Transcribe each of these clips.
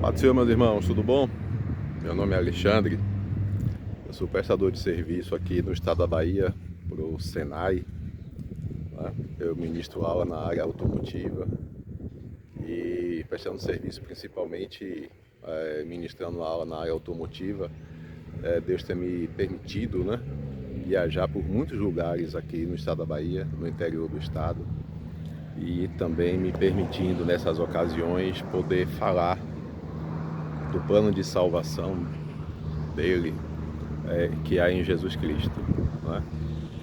Paz do Senhor, meus irmãos, tudo bom? Meu nome é Alexandre, eu sou prestador de serviço aqui no estado da Bahia, para o Senai, né? Eu ministro aula na área automotiva e prestando serviço principalmente ministrando aula na área automotiva. Deus tem me permitido, né, viajar por muitos lugares aqui no estado da Bahia, no interior do estado, e também me permitindo nessas ocasiões poder falar do plano de salvação dele, que há em Jesus Cristo, né?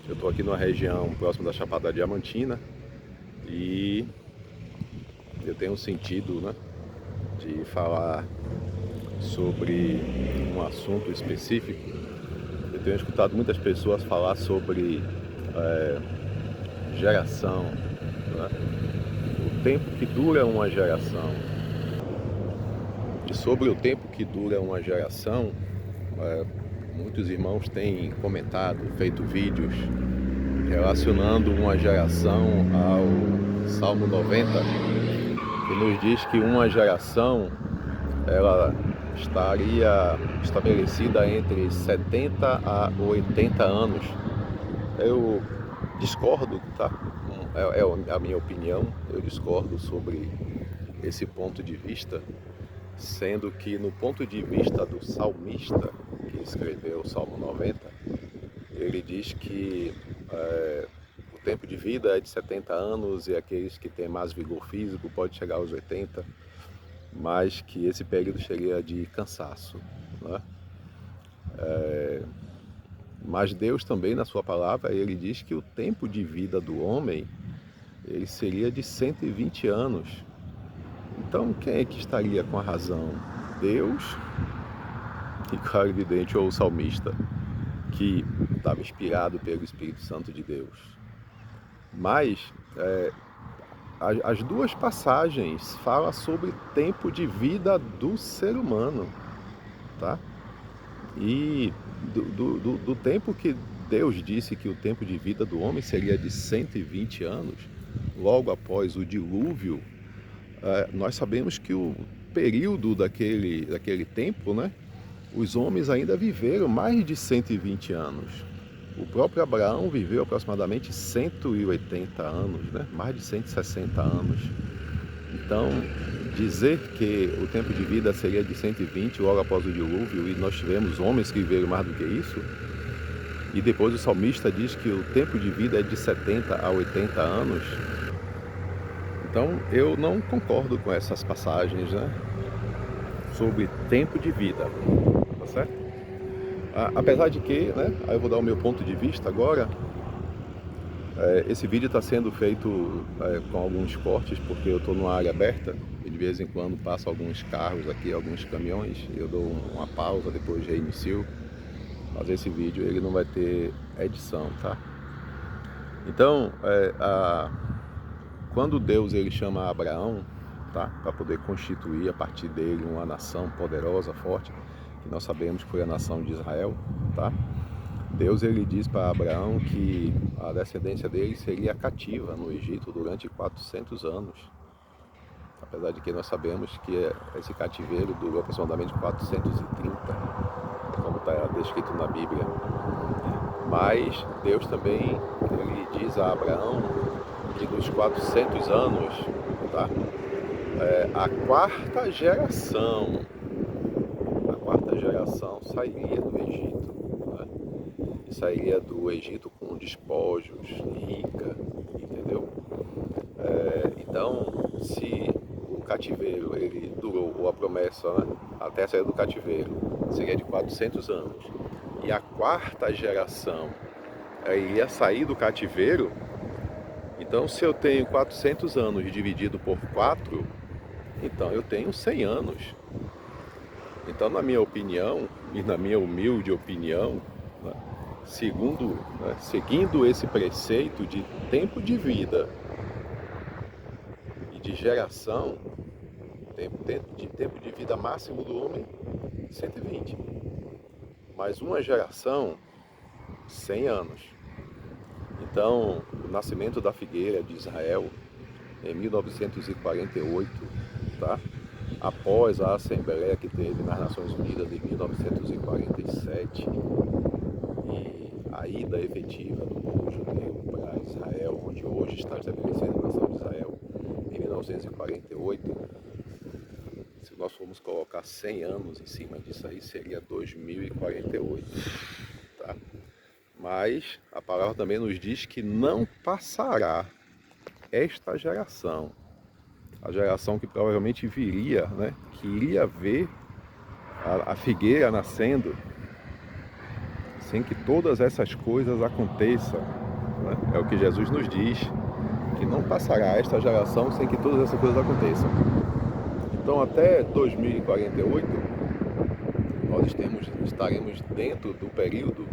Eu estou aqui numa região próxima da Chapada Diamantina e eu tenho sentido, né, de falar sobre um assunto específico. Eu tenho escutado muitas pessoas falar sobre geração, né? O tempo que dura uma geração. E sobre o tempo que dura uma geração, muitos irmãos têm comentado, feito vídeos relacionando uma geração ao Salmo 90, que nos diz que uma geração ela estaria estabelecida entre 70 a 80 anos. Eu discordo, tá? É a minha opinião, eu discordo sobre esse ponto de vista, sendo que no ponto de vista do salmista, que escreveu o Salmo 90, ele diz que o tempo de vida é de 70 anos e aqueles que têm mais vigor físico pode chegar aos 80, mas que esse período seria de cansaço, né? Mas Deus também, na sua palavra, ele diz que o tempo de vida do homem ele seria de 120 anos. Então, quem é que estaria com a razão? Deus, e claro, evidente, ou o salmista, que estava inspirado pelo Espírito Santo de Deus. Mas as duas passagens falam sobre tempo de vida do ser humano, tá? E do tempo que Deus disse que o tempo de vida do homem seria de 120 anos, logo após o dilúvio, nós sabemos que o período daquele tempo, né, os homens ainda viveram mais de 120 anos. O próprio Abraão viveu aproximadamente 180 anos, né, mais de 160 anos. Então, dizer que o tempo de vida seria de 120 logo após o dilúvio, e nós tivemos homens que viveram mais do que isso, e depois o salmista diz que o tempo de vida é de 70 a 80 anos, então eu não concordo com essas passagens, né, sobre tempo de vida, tá certo? Apesar de que, né, aí eu vou dar o meu ponto de vista agora. Esse vídeo está sendo feito com alguns cortes, porque eu estou numa área aberta e de vez em quando passam alguns carros aqui, alguns caminhões, eu dou uma pausa, depois reinicio. Mas esse vídeo ele não vai ter edição, tá? Então, quando Deus ele chama Abraão, tá, para poder constituir a partir dele uma nação poderosa, forte, que nós sabemos que foi a nação de Israel, tá? Deus ele diz para Abraão que a descendência dele seria cativa no Egito durante 400 anos. Apesar de que nós sabemos que esse cativeiro durou aproximadamente 430, como está descrito na Bíblia. Mas Deus também ele diz a Abraão que dos 400 anos, tá, a quarta geração sairia do Egito, né? E sairia do Egito com despojos, rica, entendeu? Então, se o cativeiro ele durou, ou a promessa, né, até a saída do cativeiro seria de 400 anos, e a quarta geração iria sair do cativeiro, então se eu tenho 400 anos dividido por 4, então eu tenho 100 anos. Então, na minha opinião, e na minha humilde opinião, né, seguindo esse preceito de tempo de vida e de geração, tempo de vida máximo do homem, 120. Mas uma geração, 100 anos. Então, o nascimento da figueira de Israel, em 1948, tá? após a Assembleia que teve nas Nações Unidas em 1947 e a ida efetiva do povo judeu para Israel, onde hoje está estabelecida a nação de Israel, em 1948, se nós formos colocar 100 anos em cima disso aí, seria 2048, tá? Mas a palavra também nos diz que não passará esta geração, a geração que provavelmente viria, né, que iria ver a figueira nascendo, sem que todas essas coisas aconteçam, né? É o que Jesus nos diz, que não passará esta geração sem que todas essas coisas aconteçam. Então até 2048, nós estaremos dentro do período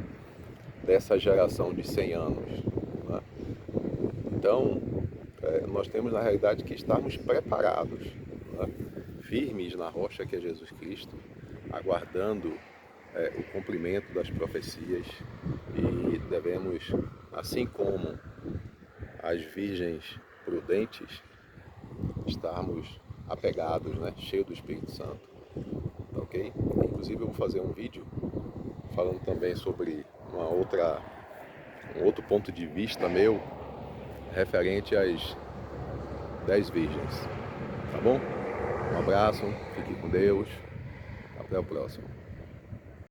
dessa geração de 100 anos, né? Então, nós temos na realidade que estarmos preparados, né? Firmes na rocha que é Jesus Cristo, aguardando o cumprimento das profecias, e devemos, assim como as virgens prudentes, estarmos apegados, né? Cheios do Espírito Santo, tá ok? Inclusive eu vou fazer um vídeo falando também sobre um outro ponto de vista meu referente às 10 virgens, tá bom? Um abraço, fique com Deus, até o próximo.